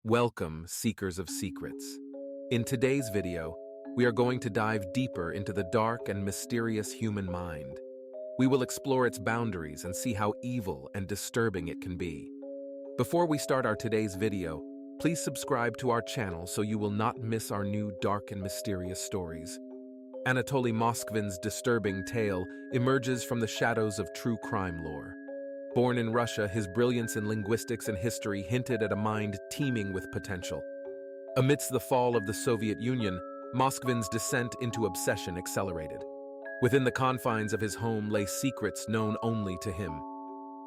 Welcome, Seekers of Secrets. In today's video, we are going to dive deeper into the dark and mysterious human mind. We will explore its boundaries and see how evil and disturbing it can be. Before we start our today's video, please subscribe to our channel so you will not miss our new dark and mysterious stories. Anatoly Moskvin's disturbing tale emerges from the shadows of true crime lore. Born in Russia, his brilliance in linguistics and history hinted at a mind teeming with potential. Amidst the fall of the Soviet Union, Moskvin's descent into obsession accelerated. Within the confines of his home lay secrets known only to him.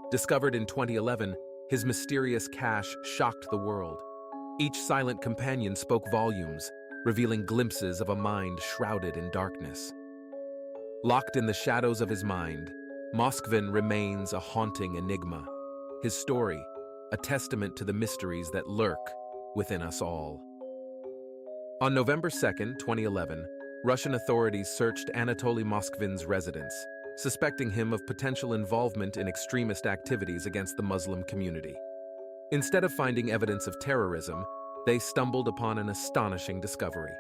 Discovered in 2011, his mysterious cache shocked the world. Each silent companion spoke volumes, revealing glimpses of a mind shrouded in darkness. Locked in the shadows of his mind, Moskvin remains a haunting enigma. His story, a testament to the mysteries that lurk within us all. On November 2, 2011, Russian authorities searched Anatoly Moskvin's residence, suspecting him of potential involvement in extremist activities against the Muslim community. Instead of finding evidence of terrorism, they stumbled upon an astonishing discovery.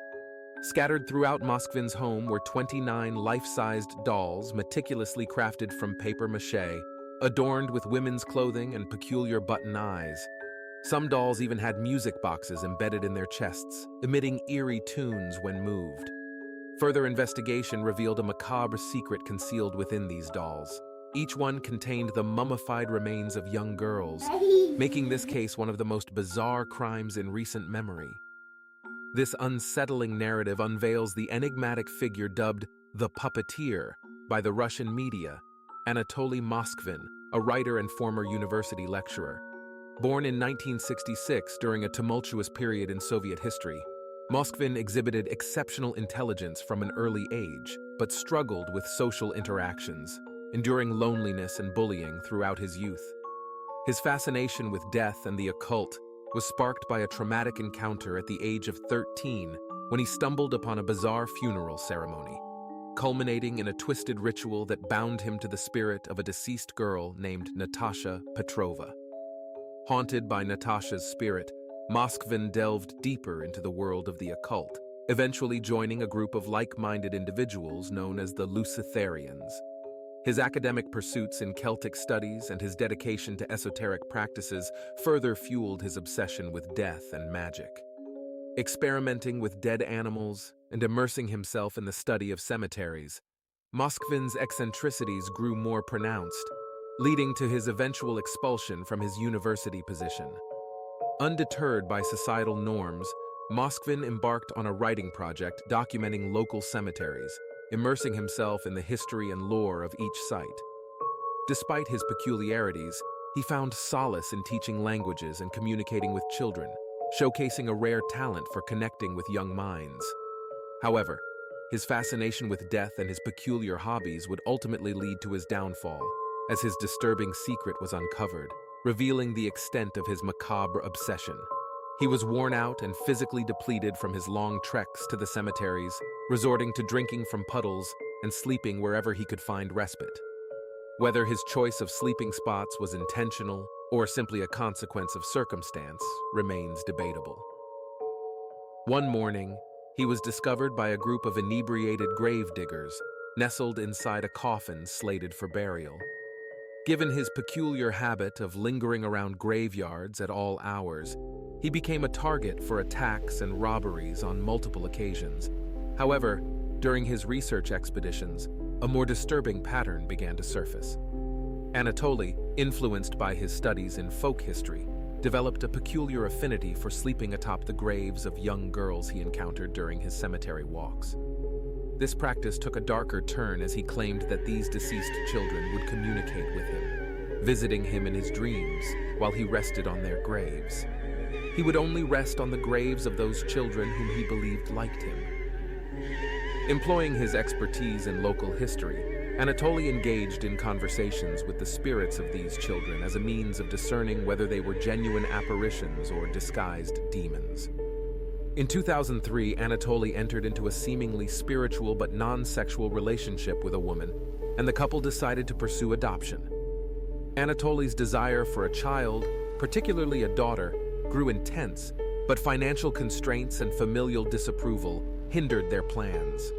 Scattered throughout Moskvin's home were 29 life-sized dolls meticulously crafted from papier-mâché, adorned with women's clothing and peculiar button eyes. Some dolls even had music boxes embedded in their chests, emitting eerie tunes when moved. Further investigation revealed a macabre secret concealed within these dolls. Each one contained the mummified remains of young girls, making this case one of the most bizarre crimes in recent memory. This unsettling narrative unveils the enigmatic figure dubbed the Puppeteer by the Russian media, Anatoly Moskvin, a writer and former university lecturer. Born in 1966 during a tumultuous period in Soviet history, Moskvin exhibited exceptional intelligence from an early age, but struggled with social interactions, enduring loneliness and bullying throughout his youth. His fascination with death and the occult was sparked by a traumatic encounter at the age of 13 when he stumbled upon a bizarre funeral ceremony, culminating in a twisted ritual that bound him to the spirit of a deceased girl named Natasha Petrova. Haunted by Natasha's spirit, Moskvin delved deeper into the world of the occult, eventually joining a group of like-minded individuals known as the Luciferians. His academic pursuits in Celtic studies and his dedication to esoteric practices further fueled his obsession with death and magic. Experimenting with dead animals and immersing himself in the study of cemeteries, Moskvin's eccentricities grew more pronounced, leading to his eventual expulsion from his university position. Undeterred by societal norms, Moskvin embarked on a writing project documenting local cemeteries, immersing himself in the history and lore of each site. Despite his peculiarities, he found solace in teaching languages and communicating with children, showcasing a rare talent for connecting with young minds. However, his fascination with death and his peculiar hobbies would ultimately lead to his downfall, as his disturbing secret was uncovered, revealing the extent of his macabre obsession. He was worn out and physically depleted from his long treks to the cemeteries, resorting to drinking from puddles and sleeping wherever he could find respite. Whether his choice of sleeping spots was intentional or simply a consequence of circumstance remains debatable. One morning, he was discovered by a group of inebriated gravediggers nestled inside a coffin slated for burial. Given his peculiar habit of lingering around graveyards at all hours, he became a target for attacks and robberies on multiple occasions. However, during his research expeditions, a more disturbing pattern began to surface. Anatoly, influenced by his studies in folk history, developed a peculiar affinity for sleeping atop the graves of young girls he encountered during his cemetery walks. This practice took a darker turn as he claimed that these deceased children would communicate with him, visiting him in his dreams while he rested on their graves. He would only rest on the graves of those children whom he believed liked him. Employing his expertise in local history, Anatoly engaged in conversations with the spirits of these children as a means of discerning whether they were genuine apparitions or disguised demons. In 2003, Anatoly entered into a seemingly spiritual but non-sexual relationship with a woman, and the couple decided to pursue adoption. Anatoly's desire for a child, particularly a daughter, grew intense But financial constraints and familial disapproval hindered their plans.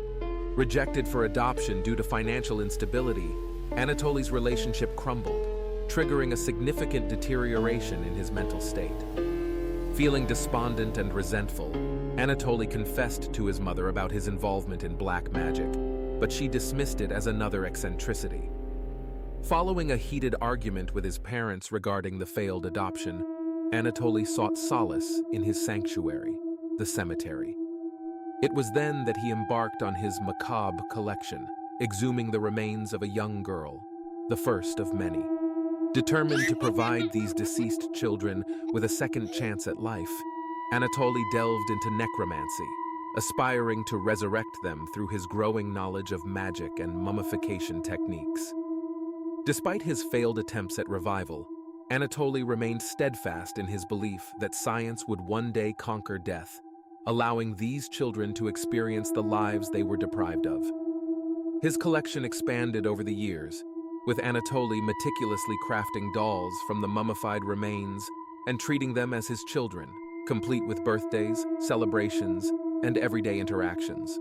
Rejected for adoption due to financial instability, Anatoly's relationship crumbled, triggering a significant deterioration in his mental state. Feeling despondent and resentful, Anatoly confessed to his mother about his involvement in black magic, but she dismissed it as another eccentricity. Following a heated argument with his parents regarding the failed adoption, Anatoly sought solace in his sanctuary, the cemetery. It was then that he embarked on his macabre collection, exhuming the remains of a young girl, the first of many. Determined to provide these deceased children with a second chance at life, Anatoly delved into necromancy, aspiring to resurrect them through his growing knowledge of magic and mummification techniques. Despite his failed attempts at revival, Anatoly remained steadfast in his belief that science would one day conquer death, allowing these children to experience the lives they were deprived of. His collection expanded over the years, with Anatoly meticulously crafting dolls from the mummified remains and treating them as his children, complete with birthdays, celebrations, and everyday interactions.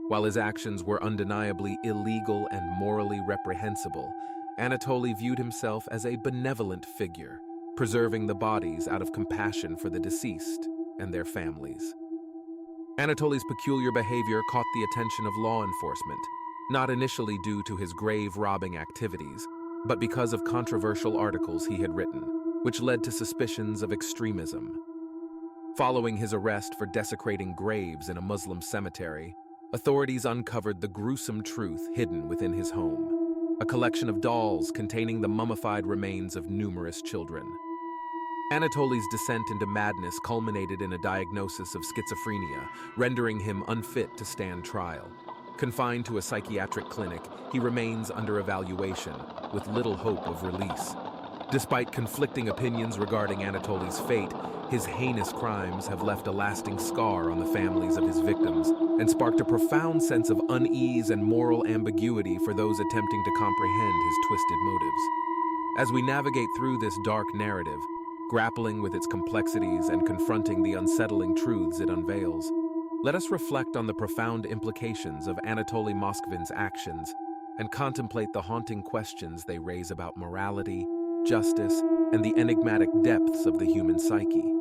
While his actions were undeniably illegal and morally reprehensible, Anatoly viewed himself as a benevolent figure, preserving the bodies out of compassion for the deceased and their families. Anatoly's peculiar behavior caught the attention of law enforcement, not initially due to his grave robbing activities, but because of controversial articles he had written, which led to suspicions of extremism. Following his arrest for desecrating graves in a Muslim cemetery, authorities uncovered the gruesome truth hidden within his home, a collection of dolls containing the mummified remains of numerous children. Anatoly's descent into madness culminated in a diagnosis of schizophrenia, rendering him unfit to stand trial. Confined to a psychiatric clinic, he remains under evaluation, with little hope of release. Despite conflicting opinions regarding Anatoly's fate, his heinous crimes have left a lasting scar on the families of his victims and sparked a profound sense of unease and moral ambiguity for those attempting to comprehend his twisted motives. As we navigate through this dark narrative, grappling with its complexities and confronting the unsettling truths it unveils, let us reflect on the profound implications of Anatoly Moskvin's actions and contemplate the haunting questions they raise about morality, justice, and the enigmatic depths of the human psyche.